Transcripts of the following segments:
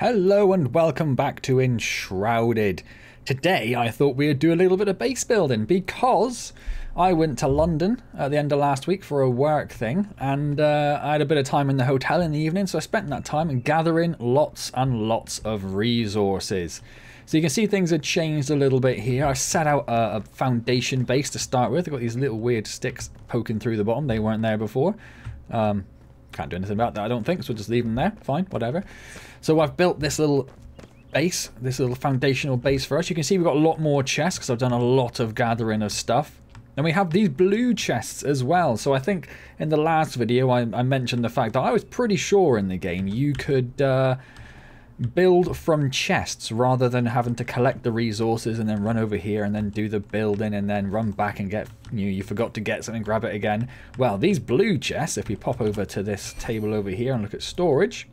Hello and welcome back to Enshrouded. Today I thought we'd do a little bit of base building because I went to London at the end of last week for a work thing, and I had a bit of time in the hotel in the evening, so I spent that time gathering lots and lots of resources. So you can see things had changed a little bit here. I set out a foundation base to start with. I've got these little weird sticks poking through the bottom. They weren't there before. Can't do anything about that, I don't think, so we'll just leave them there. Fine, whatever. So I've built this little base, this little foundational base for us. You can see we've got a lot more chests because I've done a lot of gathering of stuff. And we have these blue chests as well. So I think in the last video I mentioned the fact that I was pretty sure in the game you could build from chests rather than having to collect the resources and then run over here and then do the building and then run back and get, you forgot to get something, grab it again. Well, these blue chests, if we pop over to this table over here and look at storage,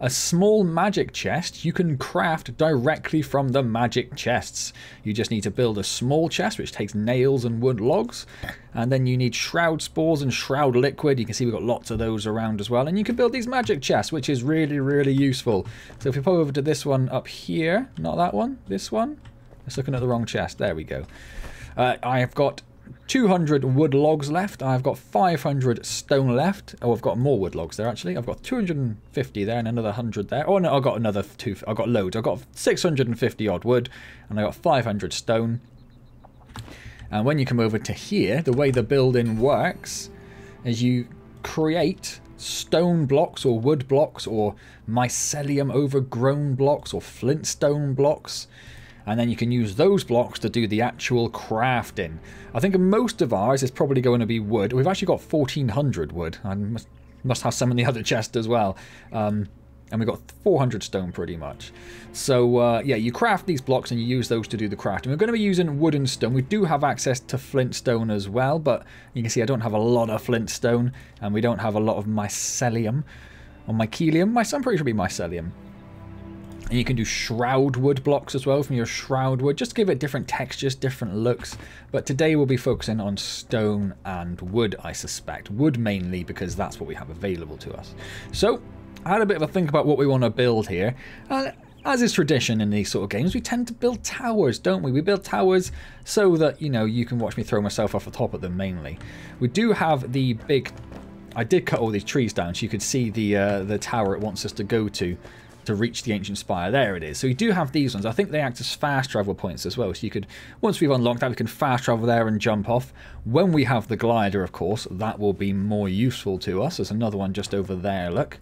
a small magic chest you can craft directly from the magic chests. You just need to build a small chest which takes nails and wood logs, and then you need shroud spores and shroud liquid. You can see we've got lots of those around as well, and you can build these magic chests, which is really useful. So if we pop over to this one up here, not that one, this one, it's looking at the wrong chest, there we go. I have got 200 wood logs left. I've got 500 stone left. Oh, I've got more wood logs there actually. I've got 250 there and another 100 there. Oh no, I've got another two. I've got loads. I've got 650 odd wood and I got 500 stone. And when you come over to here, the way the building works is you create stone blocks or wood blocks or mycelium overgrown blocks or flintstone blocks. And then you can use those blocks to do the actual crafting. I think most of ours is probably going to be wood. We've actually got 1400 wood. I must have some in the other chest as well. And we've got 400 stone pretty much. So yeah, you craft these blocks and you use those to do the crafting. We're going to be using wood and stone. We do have access to flintstone as well, but you can see I don't have a lot of flintstone and we don't have a lot of mycelium or mycelium. I'm pretty sure it'll be mycelium. And you can do shroud wood blocks as well from your shroud wood, just to give it different textures, different looks. But today we'll be focusing on stone and wood, I suspect. Wood mainly because that's what we have available to us. So I had a bit of a think about what we want to build here. As is tradition in these sort of games, we tend to build towers, don't we? We build towers so that, you can watch me throw myself off the top of them mainly. We do have the big... I did cut all these trees down so you could see the tower it wants us to go to reach the ancient spire. There it is. So we do have these ones. I think they act as fast travel points as well. So you could, once we've unlocked that, we can fast travel there and jump off. When we have the glider, of course, that will be more useful to us. There's another one just over there, look.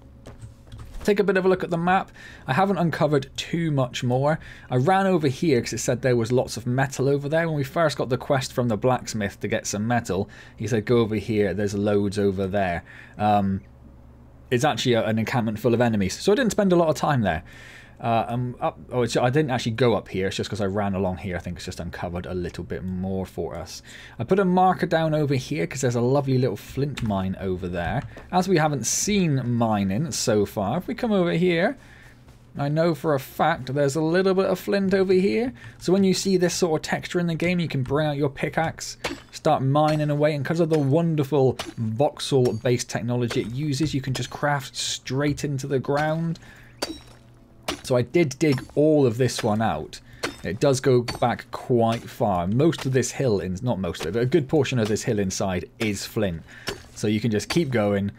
Take a bit of a look at the map. I haven't uncovered too much more. I ran over here because it said there was lots of metal over there. When we first got the quest from the blacksmith to get some metal, he said go over here, there's loads over there. It's actually an encampment full of enemies, so I didn't spend a lot of time there. I didn't actually go up here, it's just because I ran along here. I think it's just uncovered a little bit more for us. I put a marker down over here because there's a lovely little flint mine over there. As we haven't seen mining so far, if we come over here, I know for a fact there's a little bit of flint over here. So when you see this sort of texture in the game, you can bring out your pickaxe, start mining away, and because of the wonderful voxel-based technology it uses, you can just craft straight into the ground. So I did dig all of this one out. It does go back quite far. Most of this hill, not most of it, but a good portion of this hill inside is flint. So you can just keep going,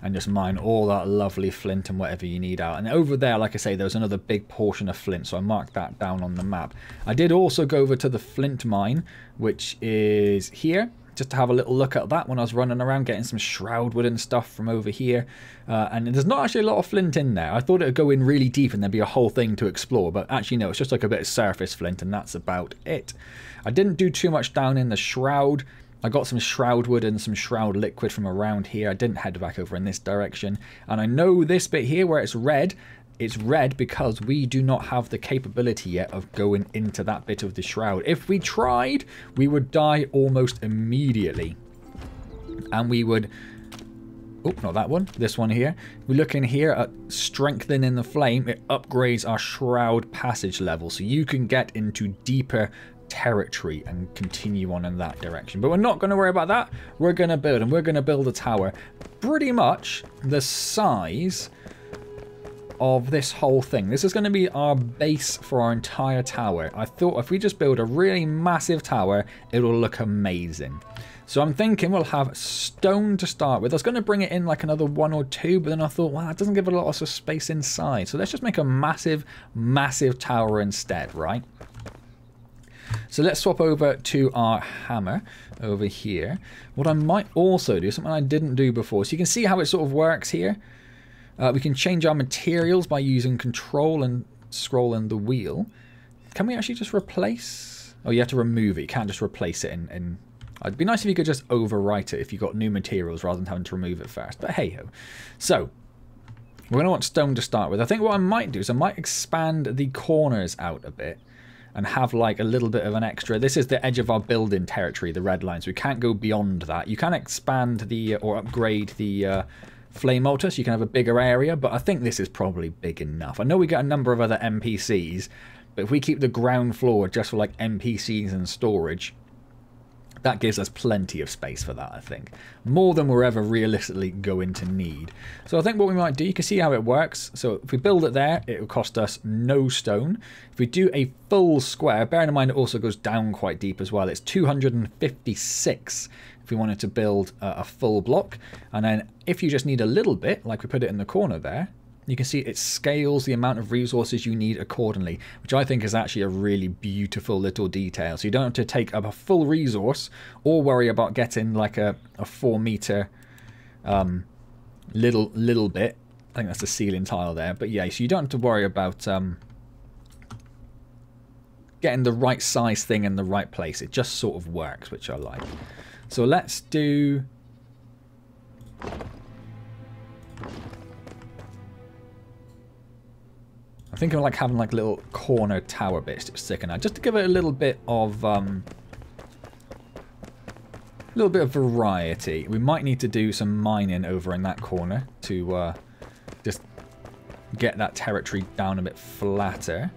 and just mine all that lovely flint and whatever you need out. And over there, like I say, there's another big portion of flint, so I marked that down on the map. I did also go over to the flint mine, which is here, just to have a little look at that when I was running around getting some shroud wood and stuff from over here. And there's not actually a lot of flint in there. I thought it would go in really deep and there'd be a whole thing to explore, but actually no, it's just like a bit of surface flint and that's about it. I didn't do too much down in the shroud. I got some shroud wood and some shroud liquid from around here. I didn't head back over in this direction. And I know this bit here where it's red because we do not have the capability yet of going into that bit of the shroud. If we tried, we would die almost immediately. And we would... Oh, not that one. This one here. We look in here at strengthening the flame. It upgrades our shroud passage level. So you can get into deeper territory and continue on in that direction. But we're not going to worry about that. We're going to build, and we're going to build a tower pretty much the size of this whole thing. This is going to be our base for our entire tower. I thought if we just build a really massive tower, it'll look amazing. So I'm thinking we'll have stone to start with. I was going to bring it in like another 1 or 2, but then I thought, well, that doesn't give it a lot of space inside. So let's just make a massive, massive tower instead, right? So let's swap over to our hammer over here. What I might also do, something I didn't do before, so you can see how it sort of works here. We can change our materials by using control and scrolling the wheel. Can we actually just replace? Oh, you have to remove it. You can't just replace it in... It'd be nice if you could just overwrite it if you got new materials rather than having to remove it first. But hey-ho. So, we're going to want stone to start with. I think what I might do is I might expand the corners out a bit and have like a little bit of an extra. This is the edge of our building territory, the red lines. We can't go beyond that. You can expand the or upgrade the flame altar so you can have a bigger area, but I think this is probably big enough. I know we get a number of other NPCs, but if we keep the ground floor just for like NPCs and storage, that gives us plenty of space for that, I think. More than we're ever realistically going to need. So I think what we might do, you can see how it works. So if we build it there, it will cost us no stone. If we do a full square, bearing in mind it also goes down quite deep as well, it's 256 if we wanted to build a full block. And then if you just need a little bit, like we put it in the corner there, you can see it scales the amount of resources you need accordingly, which I think is actually a really beautiful little detail. So you don't have to take up a full resource or worry about getting like a 4 meter little bit. I think that's the ceiling tile there. But yeah, so you don't have to worry about getting the right size thing in the right place. It just sort of works, which I like. So let's do... I think I like having like little corner tower bits sticking out, just to give it a little bit of variety. We might need to do some mining over in that corner to just get that territory down a bit flatter.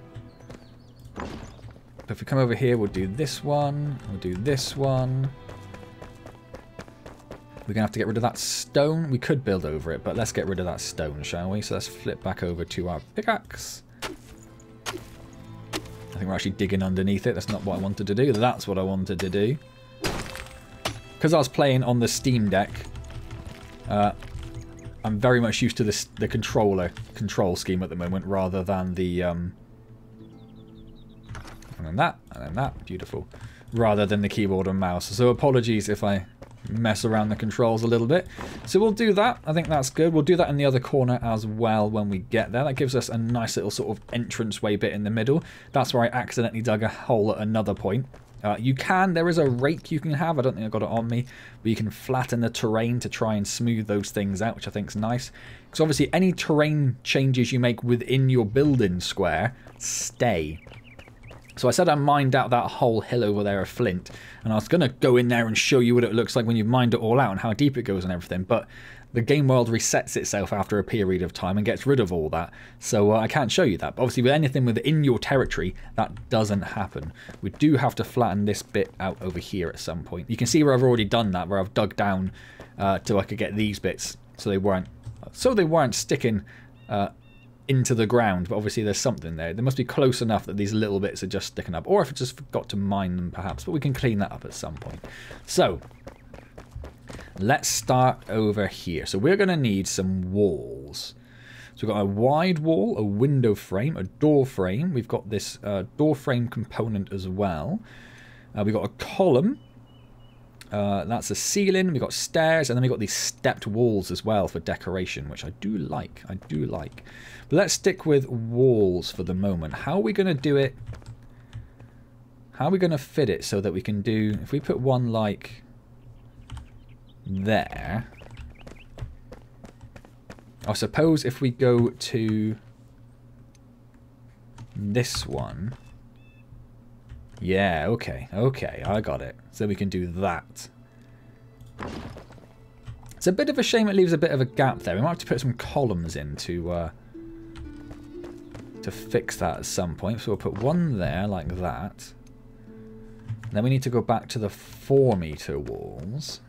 But if we come over here, we'll do this one. We'll do this one. We're going to have to get rid of that stone. We could build over it, but let's get rid of that stone, shall we? So let's flip back over to our pickaxe. I think we're actually digging underneath it. That's not what I wanted to do. That's what I wanted to do. Because I was playing on the Steam Deck, I'm very much used to the control scheme at the moment, rather than the... and then that. Beautiful. Rather than the keyboard and mouse. So apologies if I mess around the controls a little bit. So we'll do that. I think that's good. We'll do that in the other corner as well when we get there. That gives us a nice little sort of entranceway bit in the middle. That's where I accidentally dug a hole at another point. There is a rake you can have. I don't think I've got it on me. But you can flatten the terrain to try and smooth those things out, which I think is nice. Because obviously any terrain changes you make within your building square stay. So I said I mined out that whole hill over there of flint, and I was going to go in there and show you what it looks like when you've mined it all out and how deep it goes and everything, but the game world resets itself after a period of time and gets rid of all that, so I can't show you that. But obviously with anything within your territory, that doesn't happen. We do have to flatten this bit out over here at some point. You can see where I've already done that, where I've dug down till I could get these bits, so they weren't sticking into the ground, but obviously there's something there. They must be close enough that these little bits are just sticking up, or if I just forgot to mine them perhaps, but we can clean that up at some point. So let's start over here. So we're going to need some walls. So we've got a wide wall, a window frame, a door frame. We've got this door frame component as well. We've got a column. That's a ceiling. We've got stairs, and then we've got these stepped walls as well for decoration, which I do like. But let's stick with walls for the moment. How are we going to do it? How are we going to fit it so that we can do... If we put one like there... I suppose if we go to this one... Yeah, okay, I got it. So we can do that. It's a bit of a shame it leaves a bit of a gap there. We might have to put some columns in to fix that at some point. So we'll put one there like that. And then we need to go back to the 4-meter walls.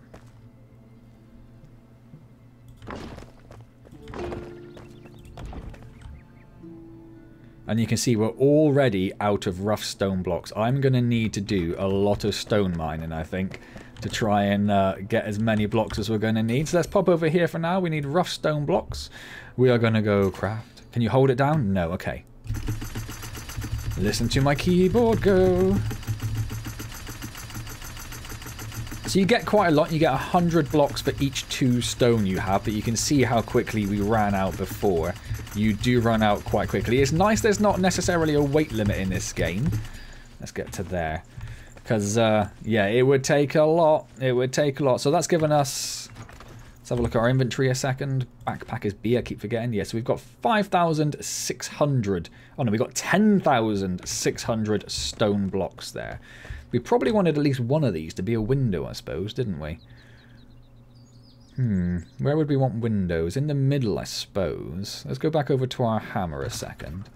And you can see we're already out of rough stone blocks. I'm going to need to do a lot of stone mining, I think, to try and get as many blocks as we're going to need. So let's pop over here for now. We need rough stone blocks. We are going to go craft. Can you hold it down? No, okay. Listen to my keyboard go. So you get quite a lot. You get 100 blocks for each 2 stone you have, but you can see how quickly we ran out before. You do run out quite quickly. It's nice there's not necessarily a weight limit in this game. Let's get to there. Because, yeah, it would take a lot. It would take a lot. So that's given us... Let's have a look at our inventory a second. Backpack is B, I keep forgetting. Yeah, so we've got 5,600. Oh, no, we've got 10,600 stone blocks there. We probably wanted at least one of these to be a window, I suppose, didn't we? Where would we want windows? In the middle, I suppose. Let's go back over to our hammer a second.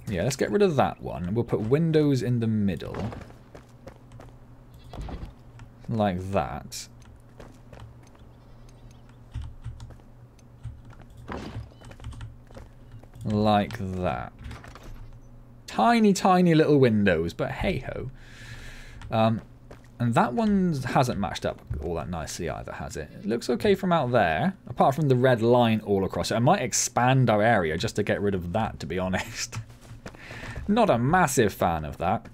Yeah, let's get rid of that one. We'll put windows in the middle. Like that. Like that. Tiny, tiny little windows, but hey-ho. And that one hasn't matched up all that nicely either, has it? It looks okay from out there, apart from the red line all across it. I might expand our area just to get rid of that, to be honest. Not a massive fan of that.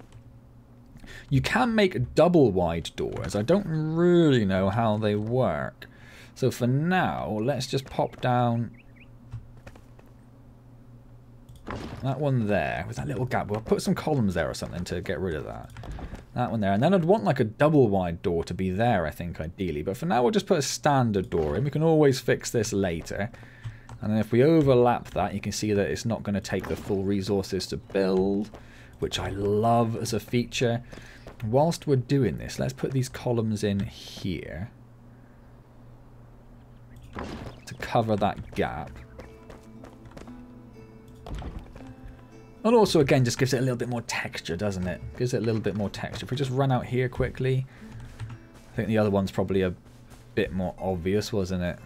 You can make double wide doors. I don't really know how they work. So for now, let's just pop down that one there with that little gap. We'll put some columns there or something to get rid of that. That one there. And then I'd want like a double wide door to be there, I think, ideally. But for now, we'll just put a standard door in. We can always fix this later. And then if we overlap that, you can see that it's not going to take the full resources to build, which I love as a feature. Whilst we're doing this, let's put these columns in here to cover that gap. And also, again, just gives it a little bit more texture, doesn't it? Gives it a little bit more texture. If we just run out here quickly, I think the other one's probably a bit more obvious, wasn't it?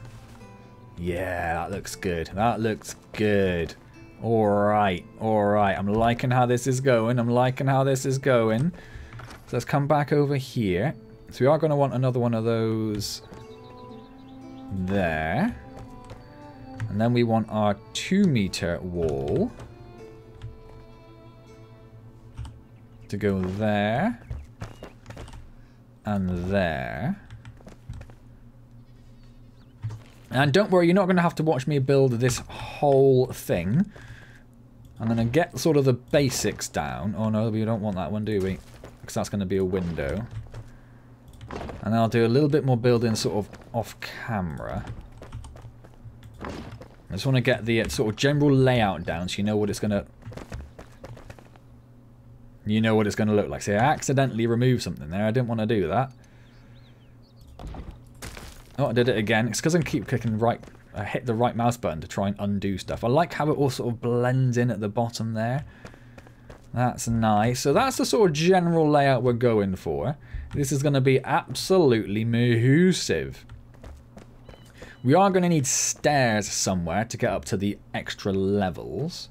Yeah, that looks good. That looks good. Alright, alright. I'm liking how this is going. I'm liking how this is going. So let's come back over here. So we are going to want another one of those there. And then we want our 2-meter wall to go there and there. And don't worry, you're not going to have to watch me build this whole thing. I'm going to get sort of the basics down. Oh no, we don't want that one, do we? Because that's going to be a window. And then I'll do a little bit more building sort of off camera. I just want to get the sort of general layout down so you know what it's going to... You know what it's going to look like. See, I accidentally removed something there. I didn't want to do that. Oh, I did it again. It's because I keep clicking right... I hit the right mouse button to try and undo stuff. I like how it all sort of blends in at the bottom there. That's nice. So that's the sort of general layout we're going for. This is going to be absolutely massive. We are going to need stairs somewhere to get up to the extra levels.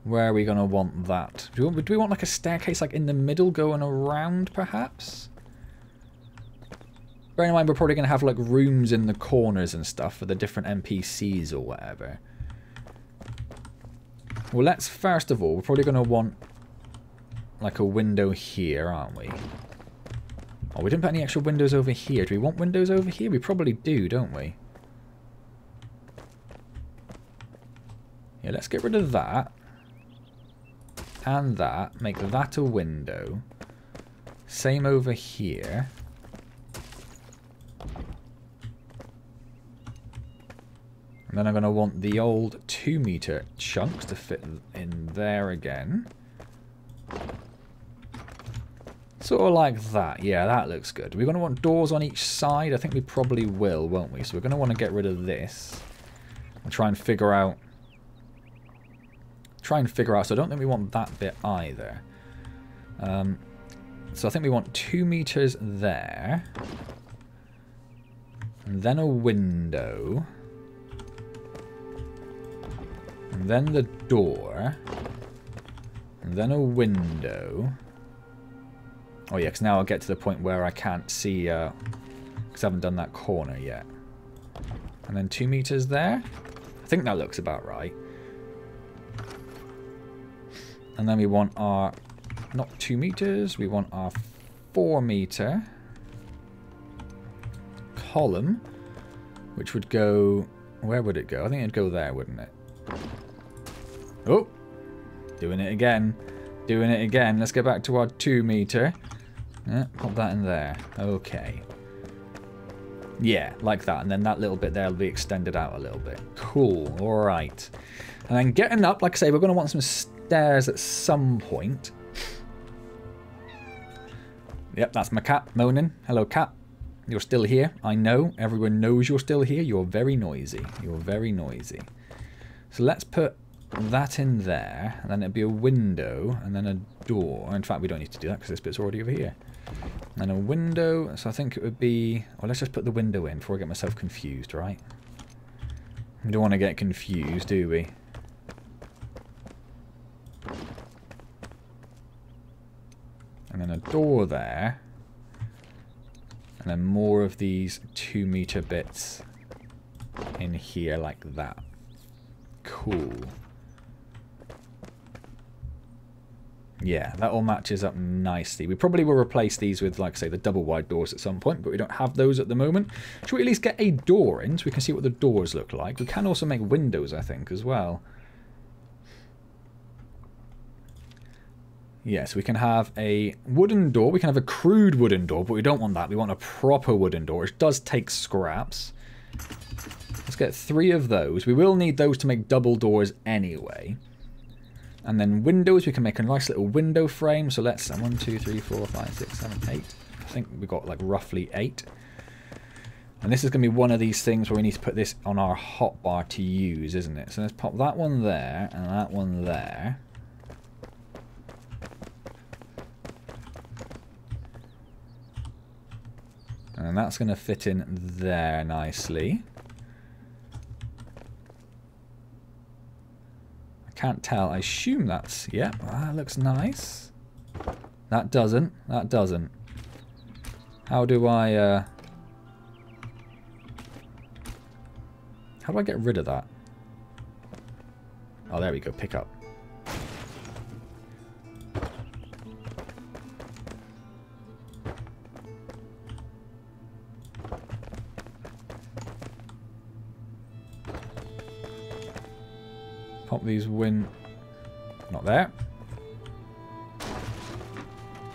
Where are we going to want that? Do we want like a staircase like in the middle going around perhaps? Bear in mind we're probably going to have like rooms in the corners and stuff for the different NPCs or whatever. Well, let's first of all, we're probably going to want like a window here, aren't we? Oh, we didn't put any extra windows over here. Do we want windows over here? We probably do, don't we? Yeah, let's get rid of that. And that. Make that a window. Same over here. And then I'm going to want the old 2-meter chunks to fit in there again. Sort of like that. Yeah, that looks good. We're going to want doors on each side. I think we probably will, won't we? So we're going to want to get rid of this. And try and figure out... So I don't think we want that bit either. So I think we want 2 meters there. And then a window. And then the door. And then a window. Oh yeah, because now I'll get to the point where I can't see, because I haven't done that corner yet. And then 2 meters there. I think that looks about right. And then we want our, not 2 meters, we want our 4 meter column, which would go, where would it go? I think it'd go there, wouldn't it? Oh, doing it again. Doing it again. Let's go back to our 2 meter. Pop that in there. Okay. Yeah, like that. And then that little bit there will be extended out a little bit. Cool. Alright. And then getting up, like I say, we're going to want some stairs at some point. Yep, that's my cat moaning. Hello, cat. You're still here. I know. Everyone knows you're still here. You're very noisy. You're very noisy. So let's put that in there. And then it'd be a window. And then a door. In fact, we don't need to do that because this bit's already over here. And a window. So I think it would be... Well, let's just put the window in before I get myself confused, right? We don't want to get confused, do we? And then a door there. And then more of these 2 meter bits in here like that. Cool. Yeah, that all matches up nicely. We probably will replace these with, like I say, the double wide doors at some point, but we don't have those at the moment. Should we at least get a door in so we can see what the doors look like? We can also make windows, I think, as well. Yes, we can have a wooden door. We can have a crude wooden door, but we don't want that. We want a proper wooden door, which does take scraps. Let's get 3 of those. We will need those to make double doors anyway. And then windows, we can make a nice little window frame. So let's 1, 2, 3, 4, 5, 6, 7, 8. I think we've got like roughly 8. And this is going to be one of these things where we need to put this on our hotbar to use, isn't it? So let's pop that one there and that one there. And that's going to fit in there nicely. I can't tell. I assume that's... Yep, that looks nice. That doesn't. That doesn't. How do I... How do I get rid of that? Oh, there we go. Pick up. Pop these not there.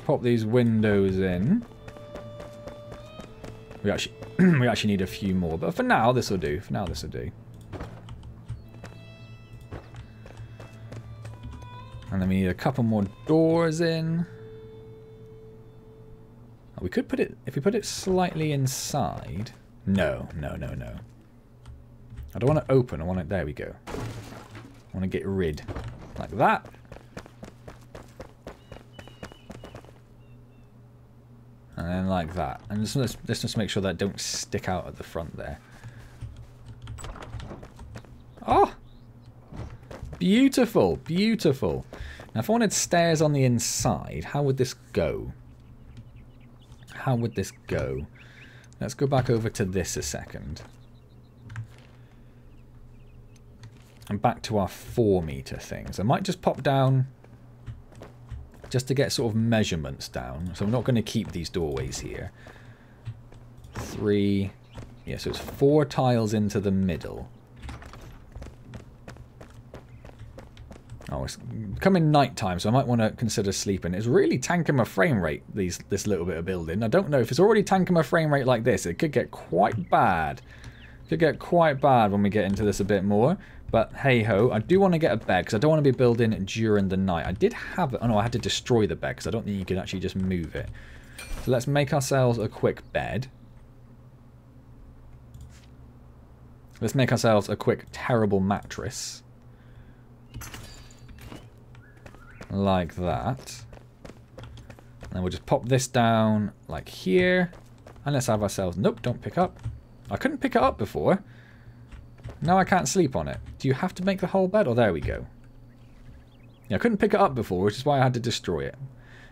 Pop these windows in. We actually we actually need a few more, but for now this will do. For now this will do. And then we need a couple more doors in. Oh, we could put it, if we put it slightly inside. No, no, no, no. I don't want to open. I want it. There we go. I want to get rid like that. And then like that. And let's just make sure that don't stick out at the front there. Oh! Beautiful, beautiful. Now if I wanted stairs on the inside, how would this go? How would this go? Let's go back over to this a second. And back to our 4 meter things. I might just pop down just to get sort of measurements down. So I'm not going to keep these doorways here. 3. Yeah, so it's 4 tiles into the middle. Oh, it's becoming night time, so I might want to consider sleeping. It's really tanking my frame rate, this little bit of building. I don't know if it's already tanking my frame rate like this. It could get quite bad. It could get quite bad when we get into this a bit more. But hey-ho, I do want to get a bed because I don't want to be building during the night. I did have it. Oh no, I had to destroy the bed because I don't think you can actually just move it. So let's make ourselves a quick bed. Let's make ourselves a quick terrible mattress. Like that. And we'll just pop this down like here. And let's have ourselves... Nope, don't pick up. I couldn't pick it up before. Now I can't sleep on it. Do you have to make the whole bed? Oh, there we go. Yeah, I couldn't pick it up before, which is why I had to destroy it.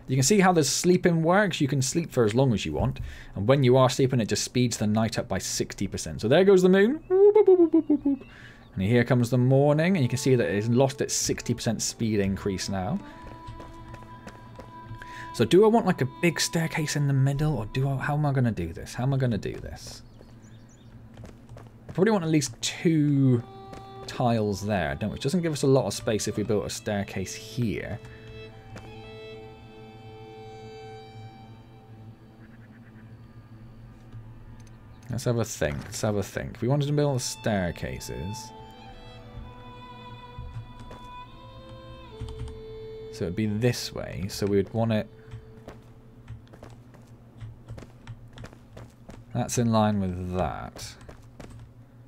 You can see how the sleeping works. You can sleep for as long as you want. And when you are sleeping, it just speeds the night up by 60%. So there goes the moon. And here comes the morning. And you can see that it's lost its 60% speed increase now. So do I want like a big staircase in the middle? Or do I, how am I going to do this? How am I going to do this? I probably want at least 2 tiles there, don't we? Which doesn't give us a lot of space if we built a staircase here. Let's have a think. Let's have a think. If we wanted to build staircases... So it would be this way. So we would want it... That's in line with that.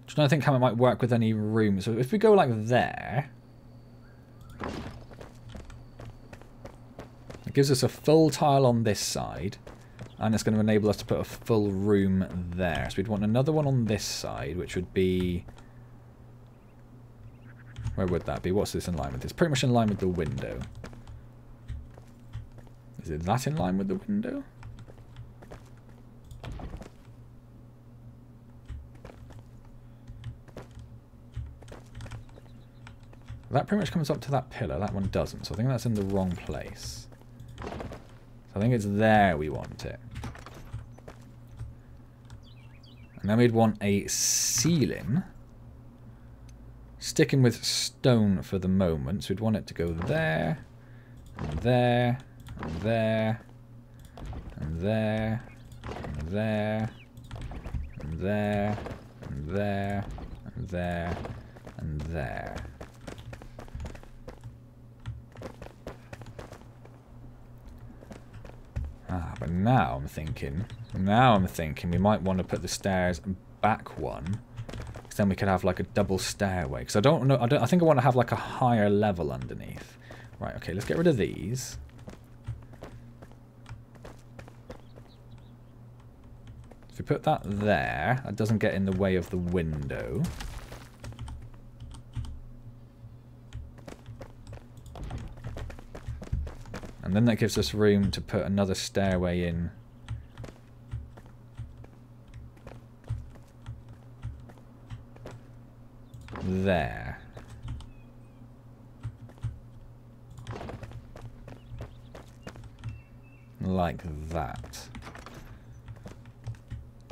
Just trying to think how it might work with any room. So if we go like there... It gives us a full tile on this side. And it's going to enable us to put a full room there. So we'd want another one on this side, which would be... Where would that be? What's this in line with? It's pretty much in line with the window. Is it that in line with the window? That pretty much comes up to that pillar. That one doesn't. So I think that's in the wrong place. So I think it's there we want it. And then we'd want a ceiling. Sticking with stone for the moment. So we'd want it to go there. And there. And there. And there. And there. And there. And there. And there. And there. But now I'm thinking we might want to put the stairs back one, because then we could have like a double stairway. Because I don't know, I think I want to have like a higher level underneath. Right, okay, let's get rid of these. If we put that there, that doesn't get in the way of the window. And then that gives us room to put another stairway in. There. Like that.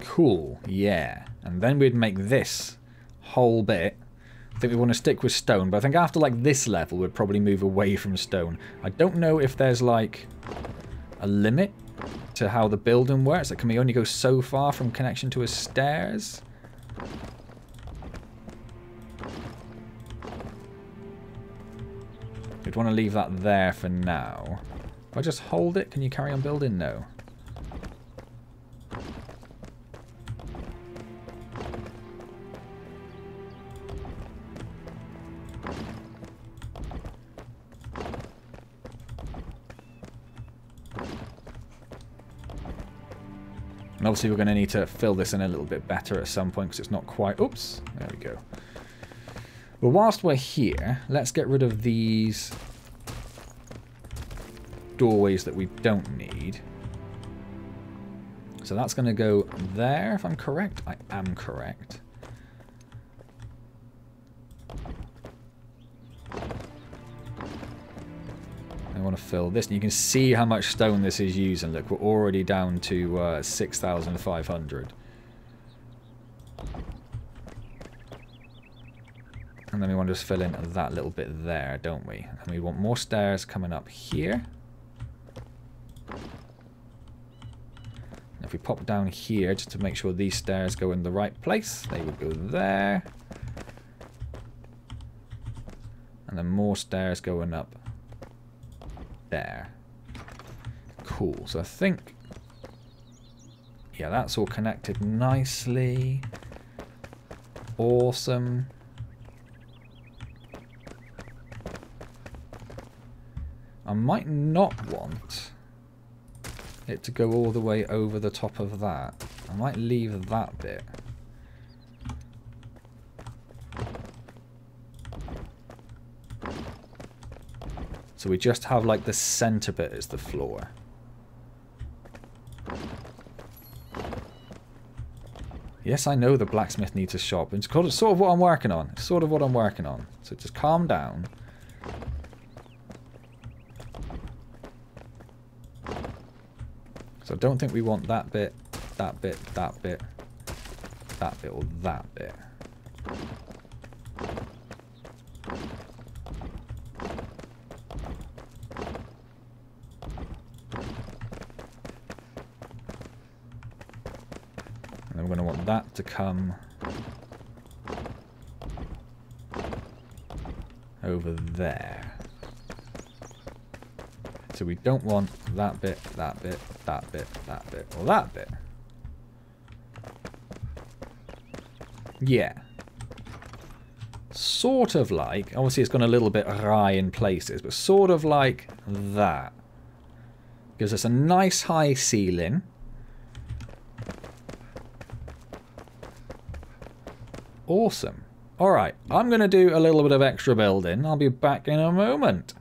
Cool, yeah. And then we'd make this whole bit. I think we want to stick with stone, but I think after like this level we'd probably move away from stone. I don't know if there's like a limit to how the building works. Like, can we only go so far from connection to a stairs? We'd want to leave that there for now. If I just hold it, can you carry on building? No. And obviously we're going to need to fill this in a little bit better at some point because it's not quite... Oops, there we go. Well, whilst we're here, let's get rid of these doorways that we don't need. So that's going to go there, if I'm correct. I am correct. I want to fill this. And you can see how much stone this is using. Look, we're already down to 6,500. And then we want to just fill in that little bit there, don't we? And we want more stairs coming up here. If we pop down here, just to make sure these stairs go in the right place, they would go there. And then more stairs going up there. Cool. So I think, yeah, that's all connected nicely. Awesome. I might not want it to go all the way over the top of that. I might leave that bit. So we just have like the center bit as the floor. Yes, I know the blacksmith needs a shop. It's sort of what I'm working on. It's sort of what I'm working on. So just calm down. So I don't think we want that bit, that bit, that bit, that bit, or that bit. And then we're going to want that to come over there. So we don't want that bit, that bit, that bit, that bit, or that bit. Yeah. Sort of like, obviously it's gone a little bit awry in places, but sort of like that. Gives us a nice high ceiling. Awesome. Alright, I'm going to do a little bit of extra building. I'll be back in a moment.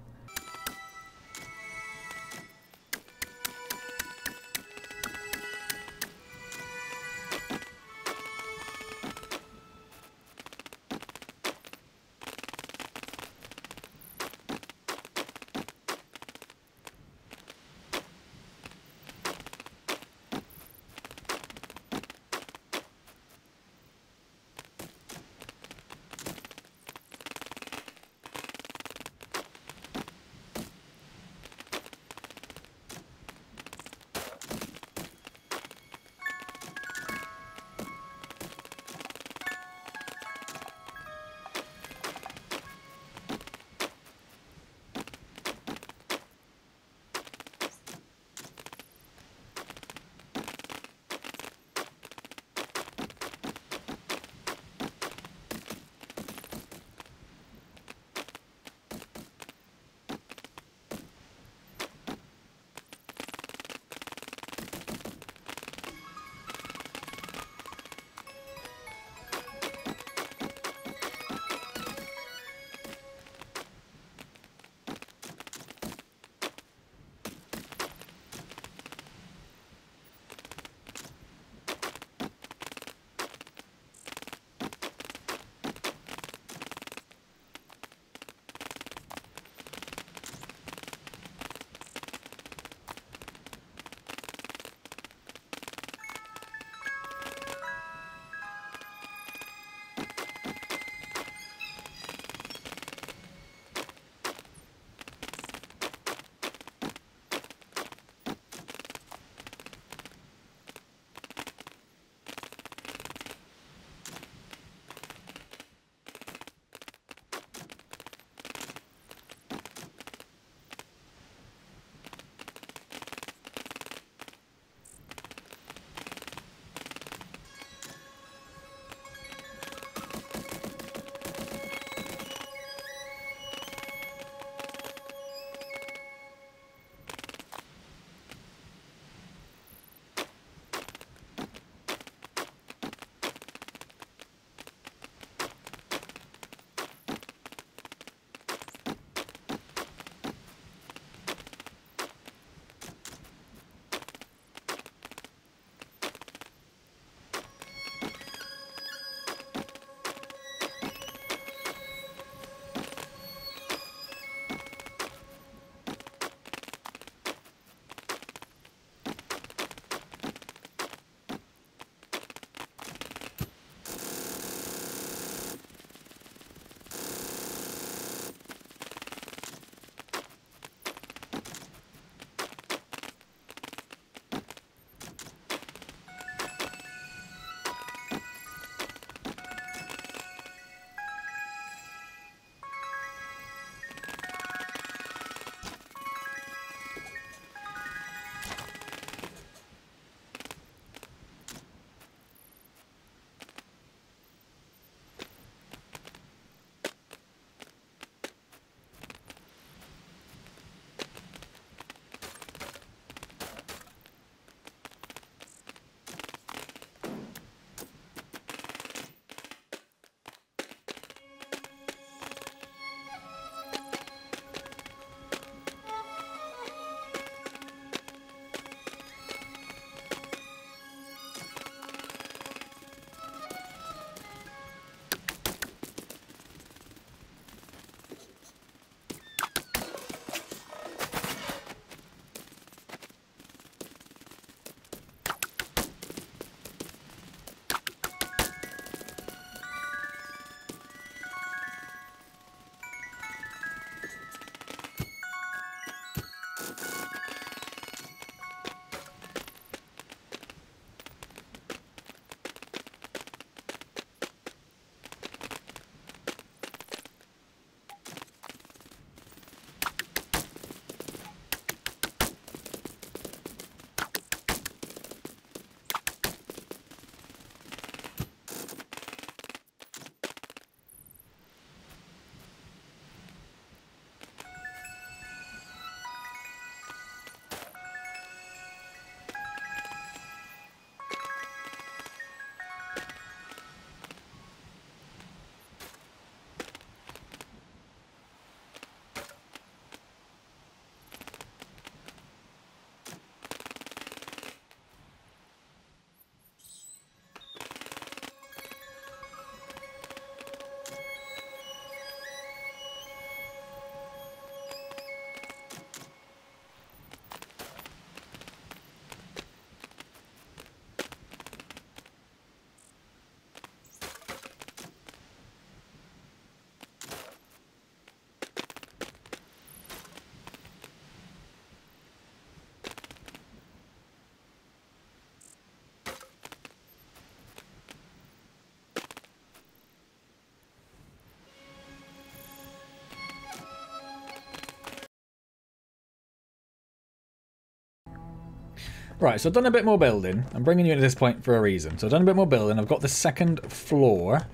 Right, so I've done a bit more building. I'm bringing you to this point for a reason. So I've done a bit more building. I've got the second floor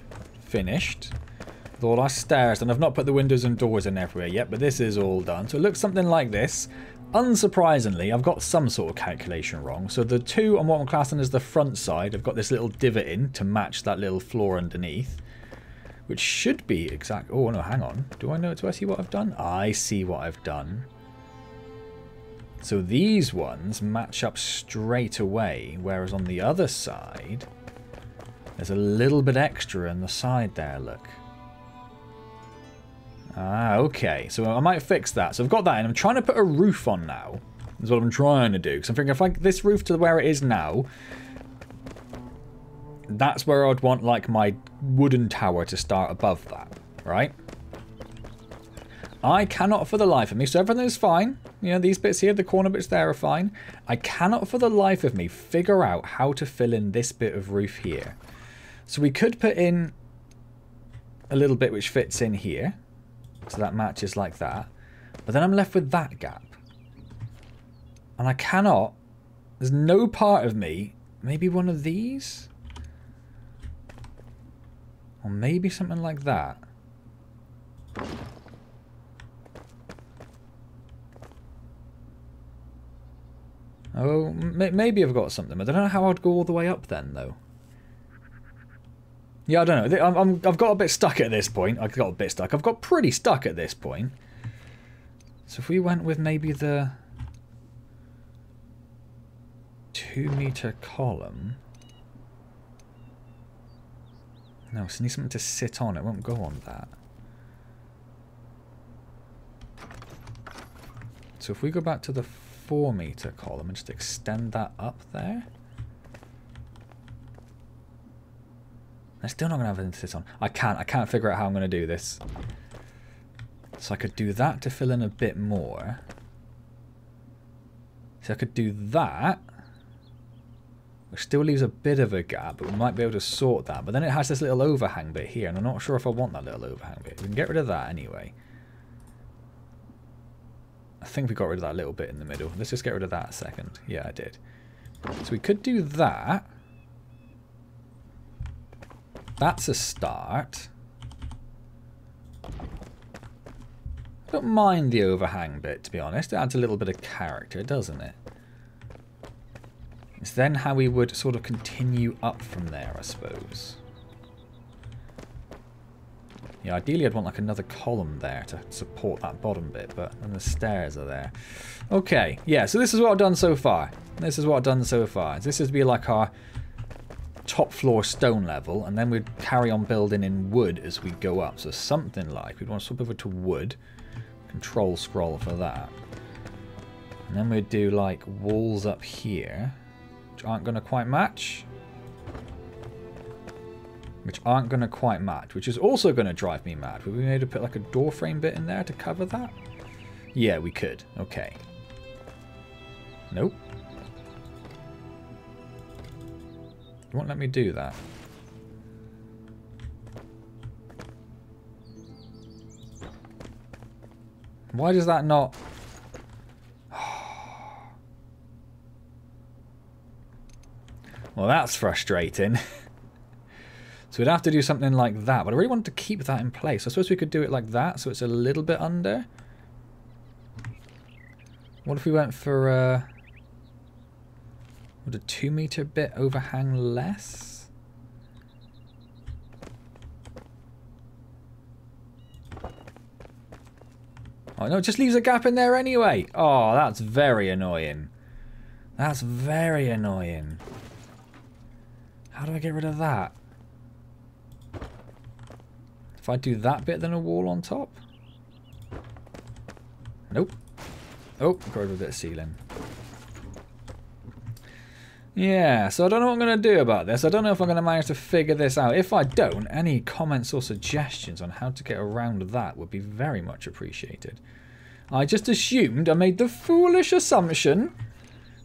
finished. With all our stairs, and I've not put the windows and doors in everywhere yet, but this is all done. So it looks something like this. Unsurprisingly, I've got some sort of calculation wrong. So the two on what I'm classing as the front side, I've got this little divot in to match that little floor underneath. Which should be exact... Oh, no, hang on. Do I see what I've done? I see what I've done. So these ones match up straight away, whereas on the other side, there's a little bit extra in the side there, look. Ah, okay. So I might fix that. So I've got that in. I'm trying to put a roof on now. That's what I'm trying to do. Because I'm thinking if I this roof to where it is now, that's where I'd want like my wooden tower to start above that, right? I cannot for the life of me, so everything is fine. You know, these bits here, the corner bits there are fine. I cannot for the life of me figure out how to fill in this bit of roof here. So we could put in a little bit which fits in here. So that matches like that. But then I'm left with that gap. And I cannot... There's no part of me... Maybe one of these? Or maybe something like that. Oh, maybe I've got something. I don't know how I'd go all the way up then, though. Yeah, I don't know. I've got a bit stuck at this point. I've got pretty stuck at this point. So if we went with maybe the 2-meter column. No, so I need something to sit on. It won't go on that. So if we go back to the 4-meter column and just extend that up there. I'm still not going to have anything to sit on. I can't figure out how I'm going to do this. So I could do that to fill in a bit more. So I could do that. Which still leaves a bit of a gap, but we might be able to sort that. But then it has this little overhang bit here, and I'm not sure if I want that little overhang bit. We can get rid of that anyway. I think we got rid of that little bit in the middle. Let's just get rid of that a second. Yeah, I did. So we could do that. That's a start. I don't mind the overhang bit, to be honest. It adds a little bit of character, doesn't it? It's then how we would sort of continue up from there, I suppose. Yeah, ideally I'd want like another column there to support that bottom bit, but then the stairs are there. Okay, yeah, so this is what I've done so far. This is to be like our top floor stone level, and then we'd carry on building in wood as we go up. So something like, we'd want to swap over to wood. Control scroll for that. And then we'd do like walls up here, which aren't going to quite match. Which is also going to drive me mad. Would we be able to put like a door frame bit in there to cover that? Yeah, we could. Okay. Nope. It won't let me do that. Why does that not... Well, that's frustrating. So we'd have to do something like that. But I really wanted to keep that in place. I suppose we could do it like that, so it's a little bit under. What if we went for... would a 2-meter bit overhang less? Oh no, it just leaves a gap in there anyway. Oh, that's very annoying. That's very annoying. How do I get rid of that? If I do that bit, then a wall on top? Nope. Oh, got rid of a bit of ceiling. Yeah, so I don't know what I'm going to do about this. I don't know if I'm going to manage to figure this out. If I don't, any comments or suggestions on how to get around that would be very much appreciated. I just assumed, I made the foolish assumption,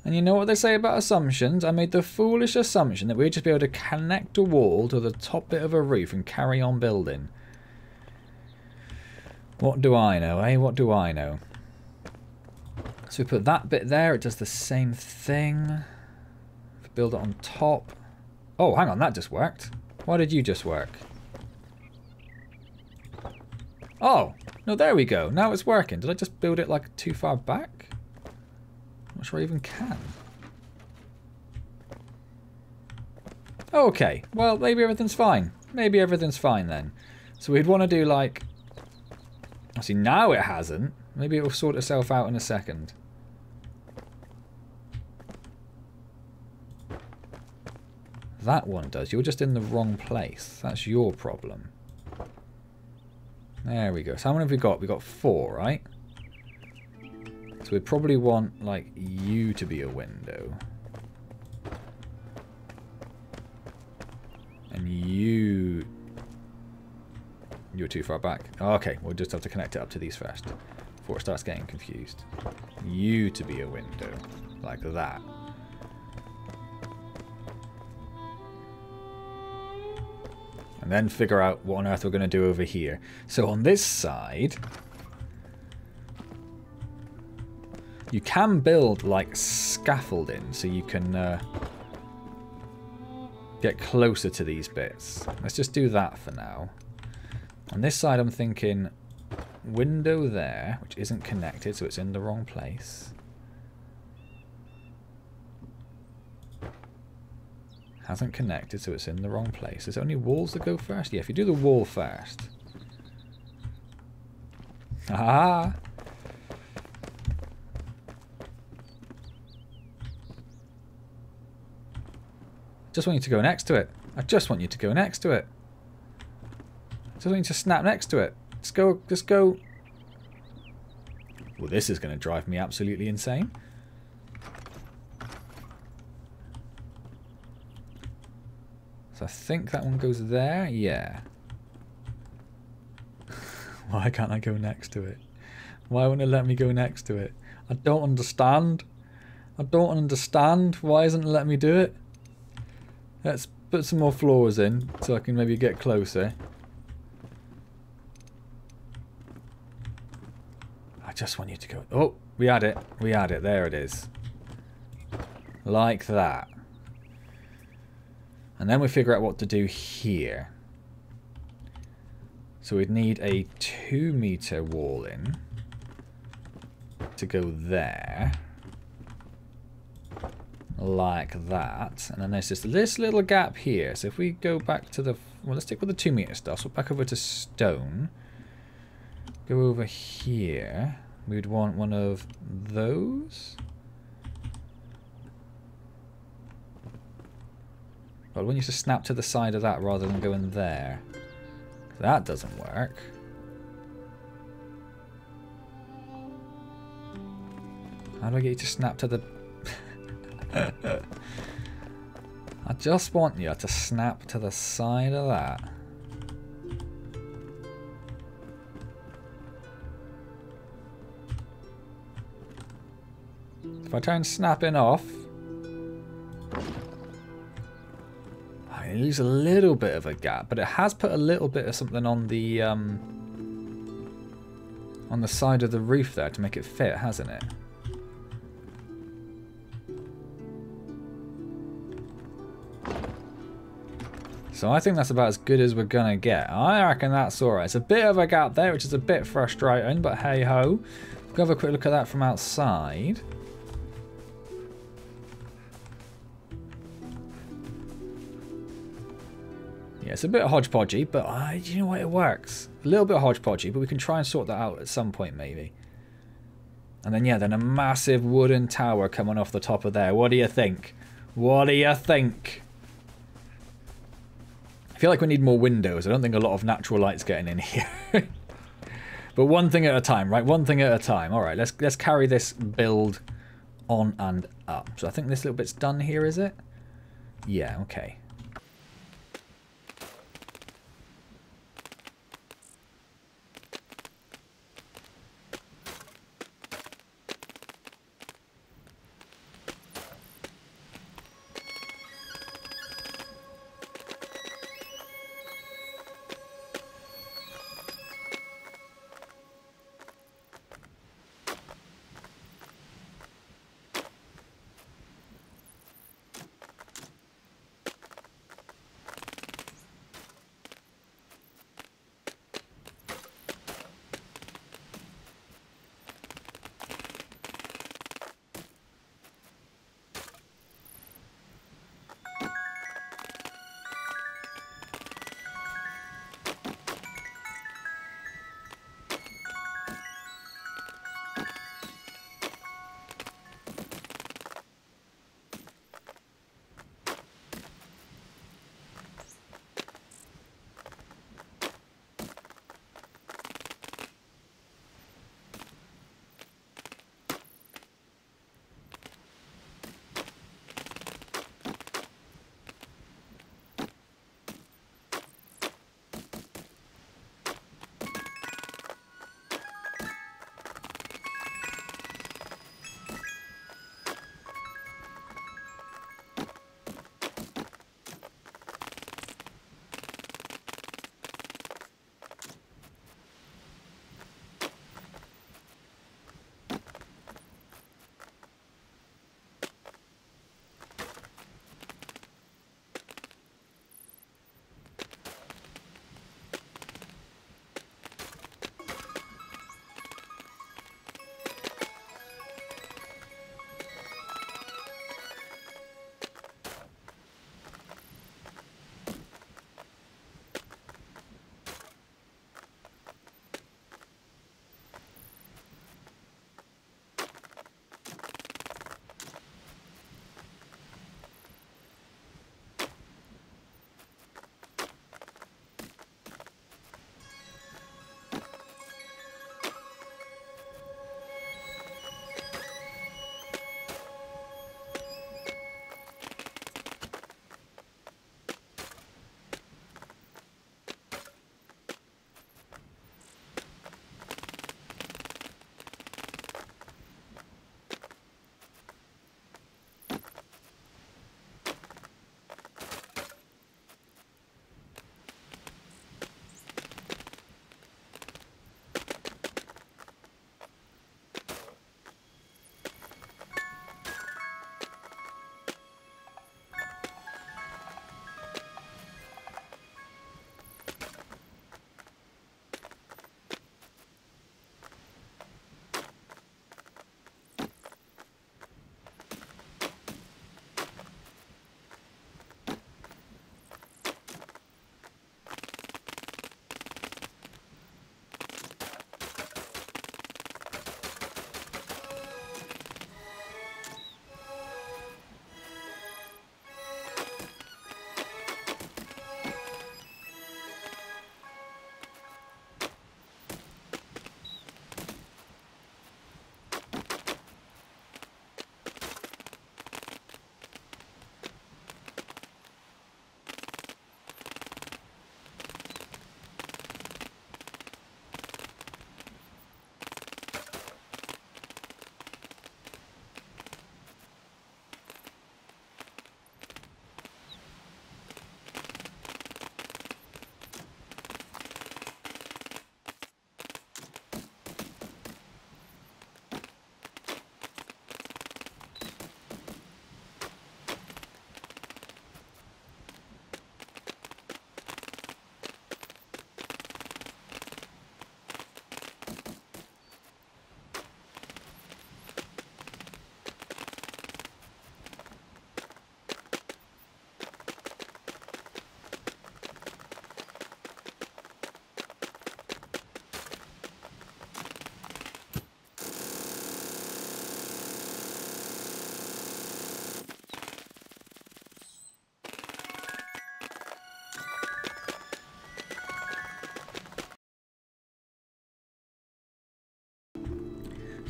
and you know what they say about assumptions, I made the foolish assumption that we'd just be able to connect a wall to the top bit of a roof and carry on building. What do I know, eh? What do I know? So we put that bit there, it does the same thing. build it on top. Oh, hang on, that just worked. Why did you just work? Oh, no, there we go. Now it's working. Did I just build it like too far back? I'm not sure I even can. Okay, well, maybe everything's fine. Maybe everything's fine then. So we'd want to do like... See, now it hasn't. Maybe it will sort itself out in a second. That one does. You're just in the wrong place. That's your problem. There we go. So how many have we got? We got 4, right? So we'd probably want, like, you to be a window. And you... You're too far back. Okay, we'll just have to connect it up to these first. Before it starts getting confused. You to be a window. Like that. And then figure out what on earth we're going to do over here. So on this side... You can build, like, scaffolding. So you can get closer to these bits. Let's just do that for now. On this side I'm thinking window there, which isn't connected, so it's in the wrong place. Hasn't connected, so it's in the wrong place. Is there only walls that go first? Yeah, if you do the wall first. Ah! Just want you to go next to it. I just want you to go next to it. Just want you to snap next to it. Just go. Well, this is going to drive me absolutely insane. So I think that one goes there. Yeah. Why can't I go next to it? Why won't it let me go next to it? I don't understand. I don't understand. Why isn't it letting me do it? Let's put some more floors in so I can maybe get closer. I just want you to go... Oh, we had it. We had it. There it is. Like that. And then we figure out what to do here. So we'd need a 2-meter wall in to go there. Like that. And then there's just this little gap here. So if we go back to the... Well, let's stick with the 2-meter stuff. So back over to stone. Go over here. We'd want one of those. Well, I want you to snap to the side of that rather than go in there. That doesn't work. How do I get you to snap to the... I just want you to snap to the side of that. If I try and snap it off, I lose a little bit of a gap, but it has put a little bit of something on the side of the roof there to make it fit, hasn't it? So I think that's about as good as we're gonna get. I reckon that's alright. It's a bit of a gap there, which is a bit frustrating, but hey ho. We'll have a quick look at that from outside. Yeah, it's a bit hodgepodgey, but you know what, it works. A little bit hodgepodgey, but we can try and sort that out at some point maybe. And then yeah, then a massive wooden tower coming off the top of there. What do you think? What do you think? I feel like we need more windows. I don't think a lot of natural light's getting in here. But one thing at a time, right? One thing at a time. All right, let's carry this build on and up. So I think this little bit's done here, is it? Yeah, okay.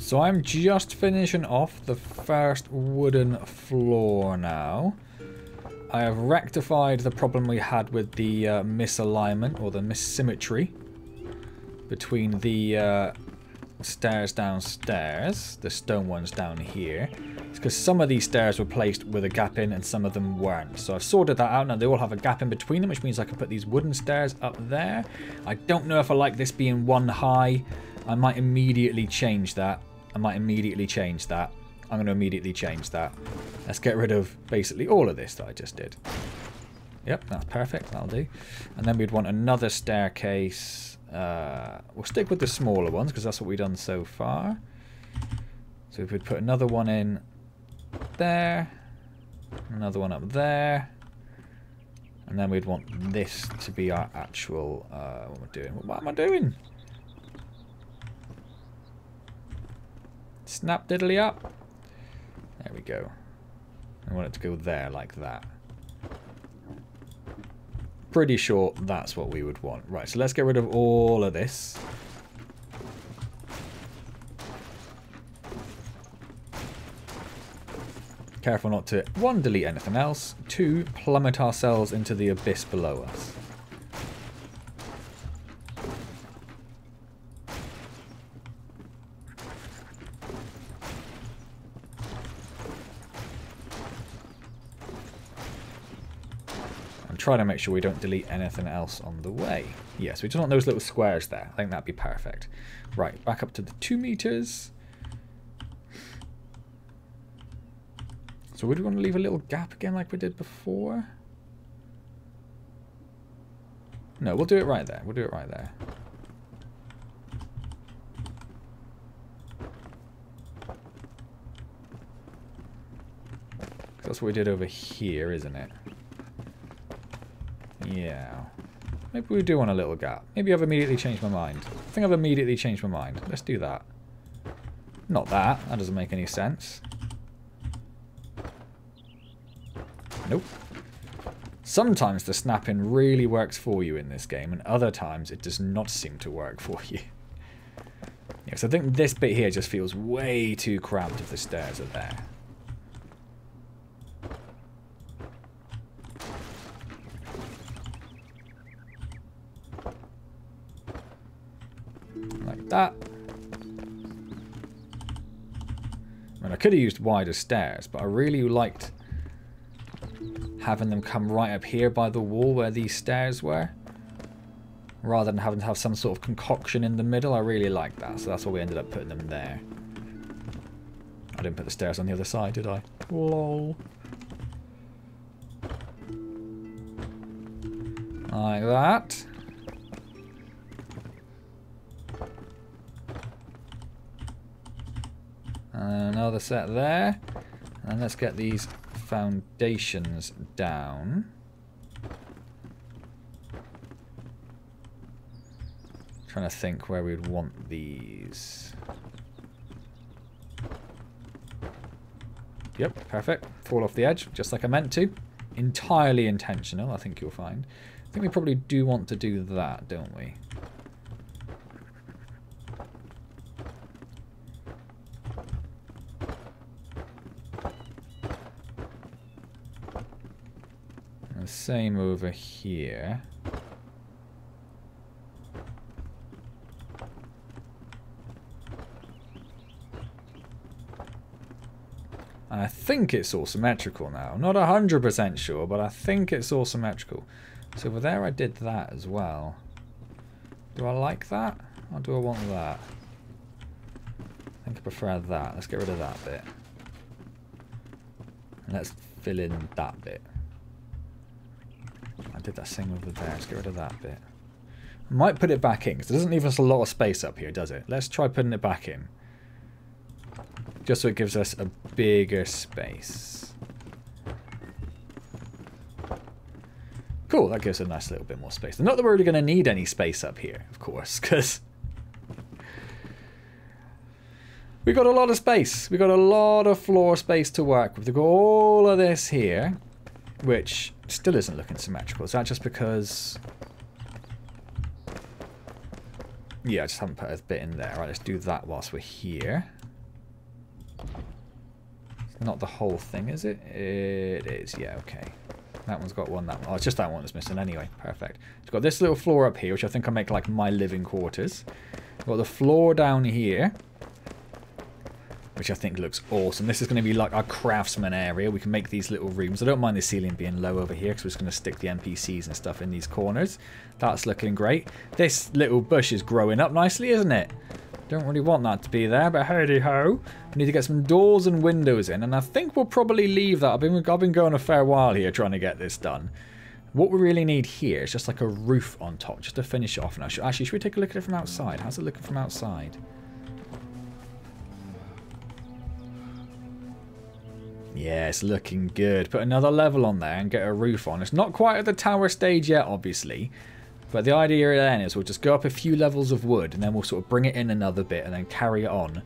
So I'm just finishing off the first wooden floor now. I have rectified the problem we had with the misalignment or the missymmetry between the stairs downstairs, the stone ones down here. It's because some of these stairs were placed with a gap in and some of them weren't. So I've sorted that out. Now they all have a gap in between them, which means I can put these wooden stairs up there. I don't know if I like this being one high. I might immediately change that. I'm going to immediately change that. Let's get rid of basically all of this that I just did. Yep, that's perfect. That'll do. And then we'd want another staircase. We'll stick with the smaller ones because that's what we've done so far. So if we'd put another one in there. Another one up there. And then we'd want this to be our actual... what am I doing? What am I doing? Snap diddly up. There we go. I want it to go there like that. Pretty sure that's what we would want. Right, so let's get rid of all of this. Careful not to, 1, delete anything else, 2, plummet ourselves into the abyss below us. Try to make sure we don't delete anything else on the way. Yes, we just want those little squares there. I think that'd be perfect. Right, back up to the 2 meters. So would we want to leave a little gap again like we did before? No, we'll do it right there. We'll do it right there. That's what we did over here, isn't it? Yeah. Maybe we do want a little gap. Maybe I've immediately changed my mind. I think I've immediately changed my mind. Let's do that. Not that. That doesn't make any sense. Nope. Sometimes the snapping really works for you in this game, and other times it does not seem to work for you. Yeah, so I think this bit here just feels way too cramped if the stairs are there. That. I mean, I could have used wider stairs, but I really liked having them come right up here by the wall where these stairs were, rather than having to have some sort of concoction in the middle. I really liked that, so that's why we ended up putting them there. I didn't put the stairs on the other side, did I? Lol. Like that. Another set there. And let's get these foundations down. Trying to think where we'd want these. Yep, perfect. Fall off the edge, just like I meant to. Entirely intentional, I think you'll find. I think we probably do want to do that, don't we? Same over here. And I think it's all symmetrical now. Not 100% sure, but I think it's all symmetrical. So over there I did that as well. Do I like that? Or do I want that? I think I prefer that. Let's get rid of that bit. And let's fill in that bit. I did that thing over there. Let's get rid of that bit. I might put it back in, because it doesn't leave us a lot of space up here, does it? Let's try putting it back in. Just so it gives us a bigger space. Cool, that gives a nice little bit more space. Not that we're really going to need any space up here, of course, because we got a lot of space. We got a lot of floor space to work with. We've got all of this here, which still isn't looking symmetrical. Is that just because... Yeah, I just haven't put a bit in there. Right, let's do that whilst we're here. Not the whole thing, is it? It is, yeah, okay. That one's got one, that one. Oh, it's just that one that's missing anyway. Perfect. It's got this little floor up here, which I think I'll make like my living quarters. Got the floor down here, which I think looks awesome. This is going to be like our craftsman area. We can make these little rooms. I don't mind the ceiling being low over here because we're just going to stick the NPCs and stuff in these corners. That's looking great. This little bush is growing up nicely, isn't it? Don't really want that to be there, but howdy-ho. We need to get some doors and windows in, and I think we'll probably leave that. I've been going a fair while here trying to get this done. What we really need here is just like a roof on top, just to finish it off. Now, actually, should we take a look at it from outside? How's it looking from outside? Yeah, it's looking good. Put another level on there and get a roof on. It's not quite at the tower stage yet, obviously. But the idea then is we'll just go up a few levels of wood and then we'll sort of bring it in another bit and then carry it on.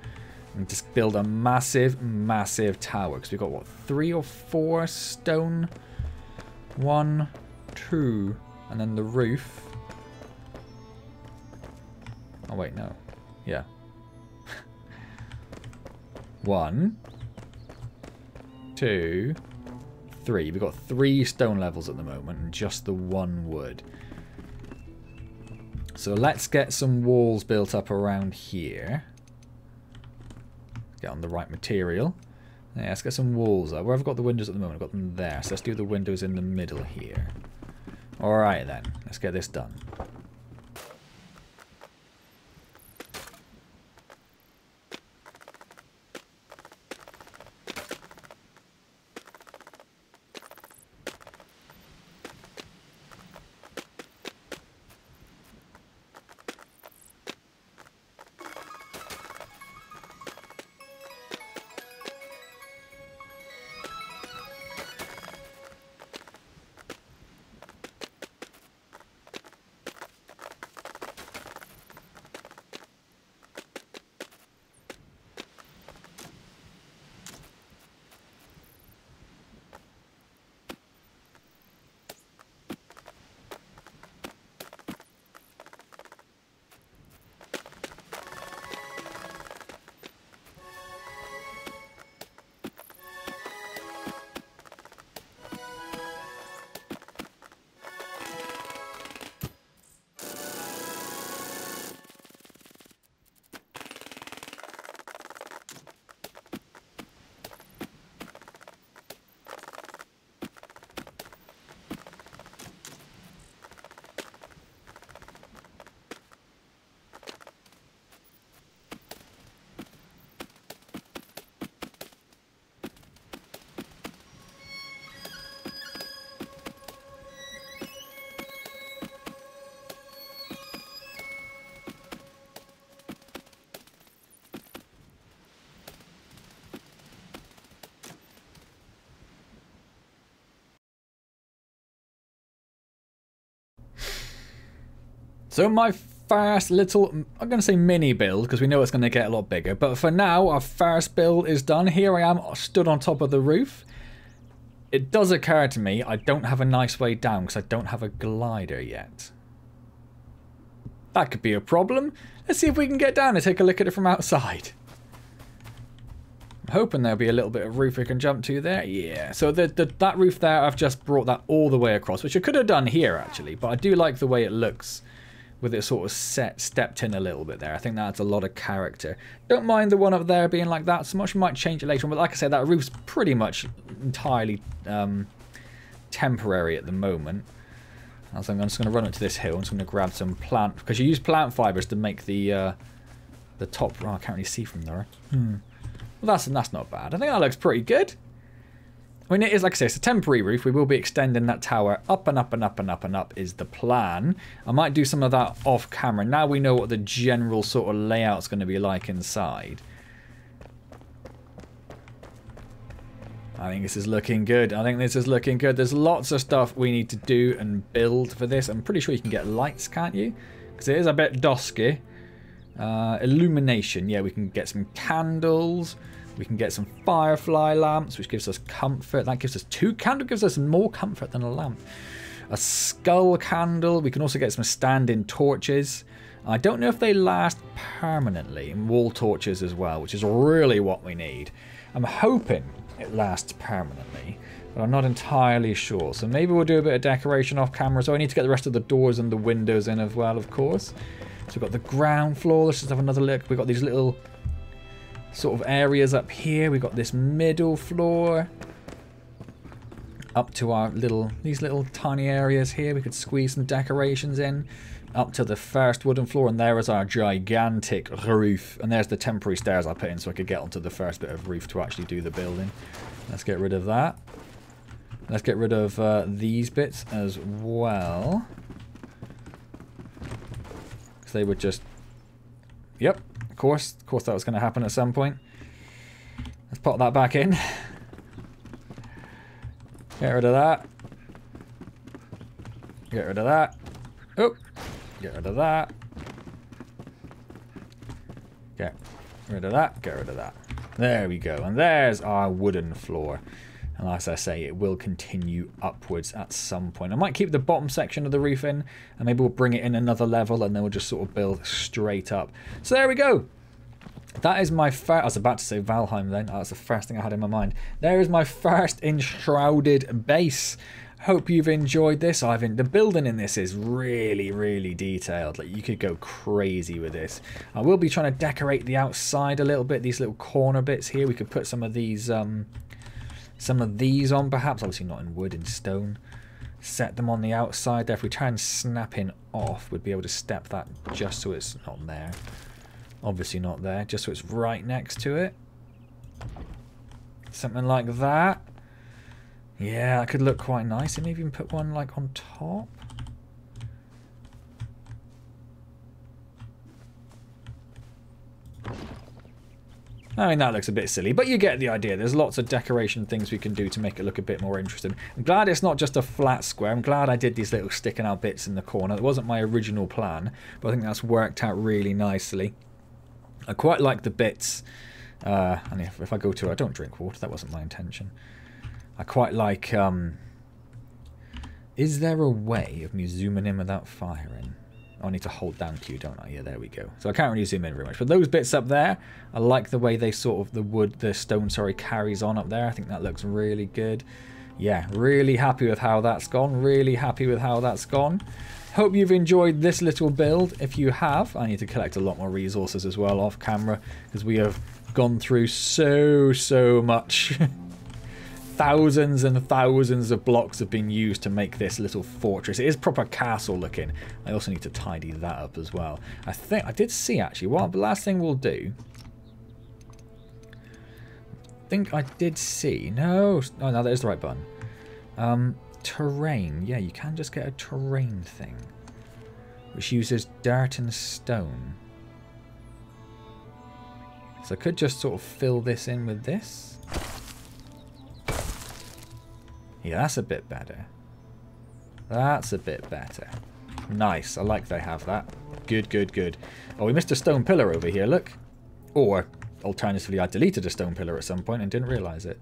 And just build a massive, massive tower. Because we've got, what, 3 or 4 stone? 1, 2, and then the roof. Oh, wait, no. Yeah. 1, 2, 3. We've got 3 stone levels at the moment and just the 1 wood. So let's get some walls built up around here. Get on the right material. Yeah, let's get some walls up. Where have I got the windows at the moment? I've got them there. So let's do the windows in the middle here. Alright then, let's get this done. So my first little, I'm going to say mini build, because we know it's going to get a lot bigger. But for now, our first build is done. Here I am, stood on top of the roof. It does occur to me, I don't have a nice way down, because I don't have a glider yet. That could be a problem. Let's see if we can get down and take a look at it from outside. I'm hoping there'll be a little bit of roof we can jump to there. Yeah, so that roof there, I've just brought that all the way across, which I could have done here, actually. But I do like the way it looks, with it sort of stepped in a little bit there. I think that adds a lot of character. Don't mind the one up there being like that so much. We might change it later on, but like I said, that roof's pretty much entirely temporary at the moment. So I'm just going to run into this hill. I'm just going to grab some plant, because you use plant fibers to make the top. Oh, I can't really see from there. Well, that's not bad. I think that looks pretty good. I mean, it is, like I say, it's a temporary roof. We will be extending that tower up and up and up and up and up is the plan. I might do some of that off camera. Now we know what the general sort of layout's going to be like inside. I think this is looking good. I think this is looking good. There's lots of stuff we need to do and build for this. I'm pretty sure you can get lights, can't you? Because it is a bit dusky. Illumination. Yeah, we can get some candles. We can get some firefly lamps, which gives us comfort. That gives us 2 candles, gives us more comfort than a lamp. A skull candle. We can also get some stand-in torches. I don't know if they last permanently. And wall torches as well, which is really what we need. I'm hoping it lasts permanently. But I'm not entirely sure. So maybe we'll do a bit of decoration off camera. So I need to get the rest of the doors and the windows in as well, of course. So we've got the ground floor. Let's just have another look. We've got these little sort of areas up here. We've got this middle floor. Up to our these little tiny areas here. We could squeeze some decorations in. Up to the first wooden floor. And there is our gigantic roof. And there's the temporary stairs I put in so I could get onto the first bit of roof to actually do the building. Let's get rid of that. Let's get rid of these bits as well. Because they would just... Yep, of course that was going to happen at some point. Let's pop that back in. Get rid of that. Get rid of that. Oh, get rid of that. Get rid of that. Get rid of that. There we go. And there's our wooden floor. And as I say, it will continue upwards at some point. I might keep the bottom section of the roof in, and maybe we'll bring it in another level, and then we'll just sort of build straight up. So there we go. That is my first... I was about to say Valheim then. That's the first thing I had in my mind. There is my first Enshrouded base. Hope you've enjoyed this. The building in this is really, really detailed. Like, you could go crazy with this. I will be trying to decorate the outside a little bit. These little corner bits here. We could put some of these on, perhaps. Obviously not in wood, in stone. Set them on the outside there. If we try and snap in off, we'd be able to step that just so it's not there. Obviously not there. Just so it's right next to it. Something like that. Yeah, that could look quite nice. And maybe even put one like on top. I mean, that looks a bit silly, but you get the idea. There's lots of decoration things we can do to make it look a bit more interesting. I'm glad it's not just a flat square. I'm glad I did these little sticking out bits in the corner. It wasn't my original plan, but I think that's worked out really nicely. I quite like the bits. And if I go to... I don't drink water. That wasn't my intention. I quite like... is there a way of me zooming in without firing? I need to hold down Q, don't I? Yeah, there we go. So I can't really zoom in very much. But those bits up there, I like the way they sort of... the stone, sorry, carries on up there. I think that looks really good. Yeah, really happy with how that's gone. Really happy with how that's gone. Hope you've enjoyed this little build. If you have, I need to collect a lot more resources as well off camera, because we have gone through so much. Thousands and thousands of blocks have been used to make this little fortress. It is proper castle looking. I also need to tidy that up as well. I think I did see actually. What the last thing we'll do? I think I did see. No, oh no, that is the right button. Terrain. Yeah, you can just get a terrain thing, which uses dirt and stone. So I could just sort of fill this in with this. Yeah, that's a bit better. That's a bit better. Nice. I like they have that. Good, good, good. Oh, we missed a stone pillar over here, look. Or, alternatively, I deleted a stone pillar at some point and didn't realise it.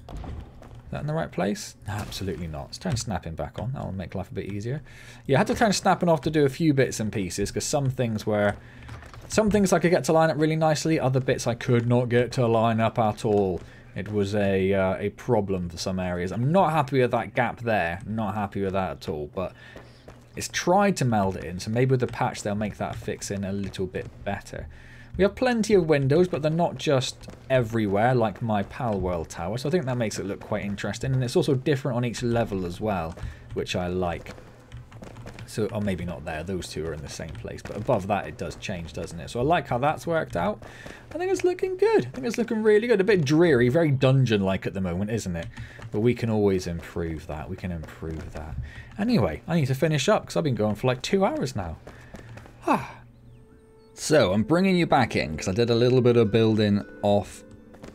Is that in the right place? No, absolutely not. Let's turn snapping back on. That'll make life a bit easier. Yeah, I had to turn snapping off to do a few bits and pieces, because some things I could get to line up really nicely, other bits I could not get to line up at all. It was a problem for some areas. I'm not happy with that gap there. Not happy with that at all. But it's tried to meld it in. So maybe with the patch they'll make that fix in a little bit better. We have plenty of windows, but they're not just everywhere like my Pal World Tower. So I think that makes it look quite interesting. And it's also different on each level as well, which I like. So, or maybe not there, those two are in the same place, but above that it does change, doesn't it? So I like how that's worked out. I think it's looking good. I think it's looking really good. A bit dreary, very dungeon-like at the moment, isn't it? But we can always improve that. We can improve that. Anyway, I need to finish up because I've been going for like 2 hours now. So I'm bringing you back in because I did a little bit of building off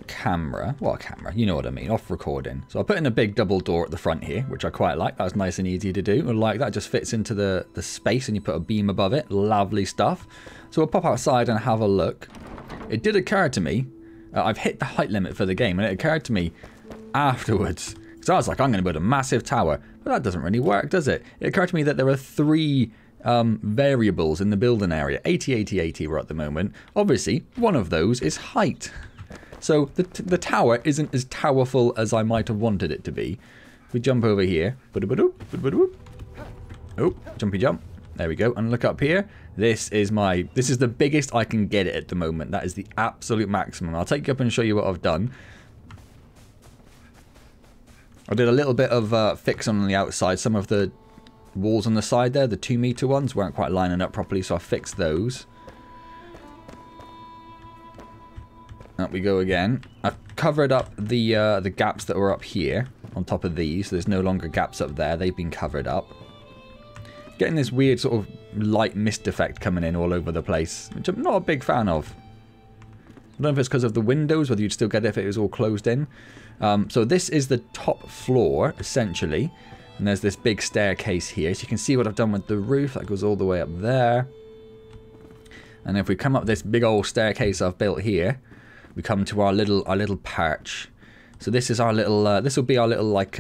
camera. What camera? You know what I mean, off recording. So I put in a big double door at the front here, which I quite like. That was nice and easy to do. I like that. It just fits into the space and you put a beam above it. Lovely stuff. So we'll pop outside and have a look. It did occur to me, I've hit the height limit for the game, and it occurred to me afterwards, because I was like, I'm going to build a massive tower, but that doesn't really work, does it? It occurred to me that there are 3 variables in the building area. 80, 80, 80 we're at the moment. Obviously, one of those is height. So the tower isn't as towerful as I might have wanted it to be. If we jump over here. Oh, jumpy jump. There we go. And look up here. This is the biggest I can get it at the moment. That is the absolute maximum. I'll take you up and show you what I've done. I did a little bit of fixing on the outside. Some of the walls on the side there, the 2-meter ones, weren't quite lining up properly, so I fixed those. Up we go again. I've covered up the gaps that were up here on top of these. So there's no longer gaps up there. They've been covered up. Getting this weird sort of light mist effect coming in all over the place, which I'm not a big fan of. I don't know if it's because of the windows, whether you'd still get it if it was all closed in. So this is the top floor, essentially. And there's this big staircase here. So you can see what I've done with the roof. That goes all the way up there. And if we come up this big old staircase I've built here, we come to our little perch. So this is our little, this will be our little, like,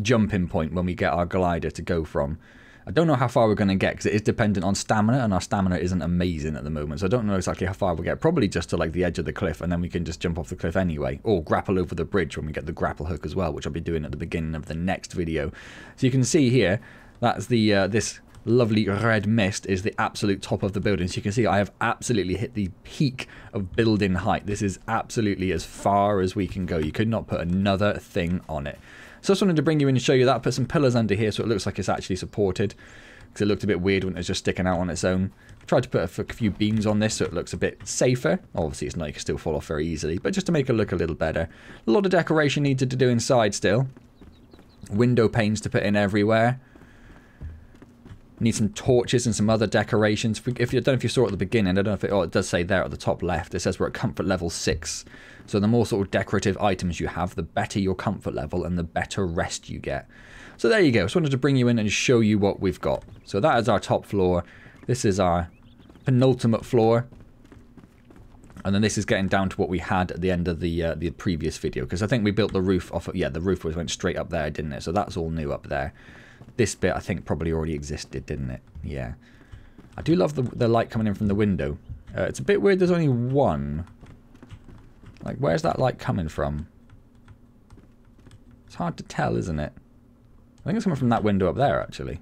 jumping point when we get our glider to go from. I don't know how far we're going to get because it is dependent on stamina, and our stamina isn't amazing at the moment. So I don't know exactly how far we'll get. Probably just to like the edge of the cliff, and then we can just jump off the cliff anyway. Or grapple over the bridge when we get the grapple hook as well, which I'll be doing at the beginning of the next video. So you can see here, that's the this lovely red mist is the absolute top of the building. So you can see I have absolutely hit the peak of building height. This is absolutely as far as we can go. You could not put another thing on it. So I just wanted to bring you in and show you that. Put some pillars under here so it looks like it's actually supported, because it looked a bit weird when it was just sticking out on its own. Tried to put a few beams on this so it looks a bit safer. Obviously it's not, you can still fall off very easily, but just to make it look a little better. A lot of decoration needed to do inside still. Window panes to put in everywhere. Need some torches and some other decorations. If you don't know if you saw it at the beginning, I don't know if it does say there at the top left. It says we're at comfort level 6. So the more sort of decorative items you have, the better your comfort level and the better rest you get. So there you go. Just wanted to bring you in and show you what we've got. So that is our top floor. This is our penultimate floor. And then this is getting down to what we had at the end of the previous video. Because I think we built the roof off of, yeah, the roof went straight up there, didn't it? So that's all new up there. This bit, I think, probably already existed, didn't it? Yeah. I do love the light coming in from the window. It's a bit weird there's only one. Like, where's that light coming from? It's hard to tell, isn't it? I think it's coming from that window up there, actually.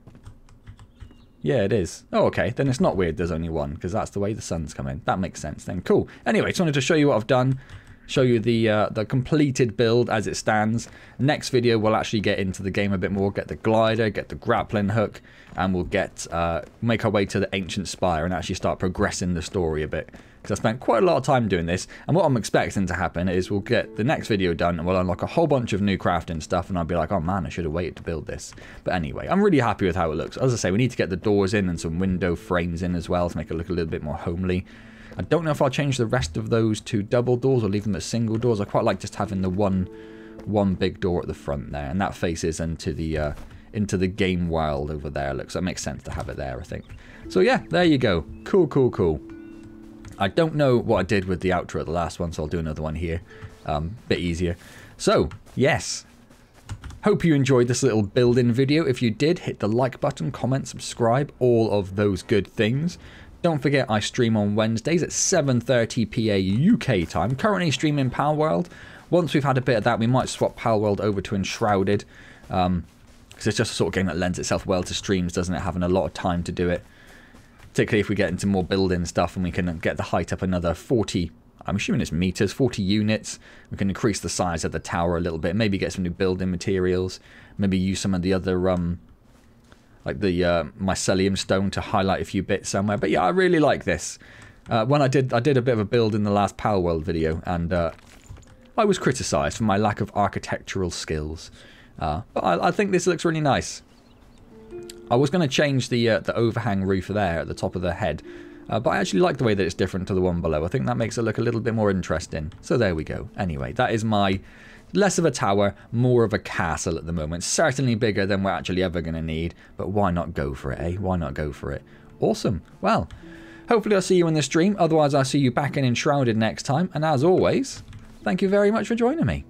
Yeah, it is. Oh, okay. Then it's not weird there's only one, because that's the way the sun's coming. That makes sense then. Cool. Anyway, just wanted to show you what I've done. Show you the completed build as it stands. Next video, we'll actually get into the game a bit more. Get the glider, get the grappling hook, and we'll make our way to the ancient spire and actually start progressing the story a bit. Because I spent quite a lot of time doing this, and what I'm expecting to happen is we'll get the next video done and we'll unlock a whole bunch of new crafting stuff, and I'll be like, oh man, I should have waited to build this. But anyway, I'm really happy with how it looks. As I say, we need to get the doors in and some window frames in as well to make it look a little bit more homely. I don't know if I'll change the rest of those to double doors or leave them as single doors. I quite like just having the one big door at the front there, and that faces into the game world over there. Looks, that makes sense to have it there, I think. So yeah, there you go. Cool, cool, cool. I don't know what I did with the outro at the last one, so I'll do another one here. Bit easier. So, yes. Hope you enjoyed this little build-in video. If you did, hit the like button, comment, subscribe, all of those good things. Don't forget I stream on Wednesdays at 7:30 PA UK time. Currently streaming Palworld. Once we've had a bit of that, we might swap Palworld over to Enshrouded. Because it's just a sort of game that lends itself well to streams, doesn't it? Having a lot of time to do it. Particularly if we get into more building stuff and we can get the height up another 40, I'm assuming it's meters, 40 units. We can increase the size of the tower a little bit. Maybe get some new building materials. Maybe use some of the other, like the mycelium stone to highlight a few bits somewhere. But yeah, I really like this. When I did a bit of a build in the last Palworld video, and I was criticised for my lack of architectural skills. But I think this looks really nice. I was going to change the overhang roof there at the top of the head, but I actually like the way that it's different to the one below. I think that makes it look a little bit more interesting. So there we go. Anyway, that is my less of a tower, more of a castle at the moment. Certainly bigger than we're actually ever going to need, but why not go for it, eh? Why not go for it? Awesome. Well, hopefully I'll see you in the stream. Otherwise, I'll see you back in Enshrouded next time. And as always, thank you very much for joining me.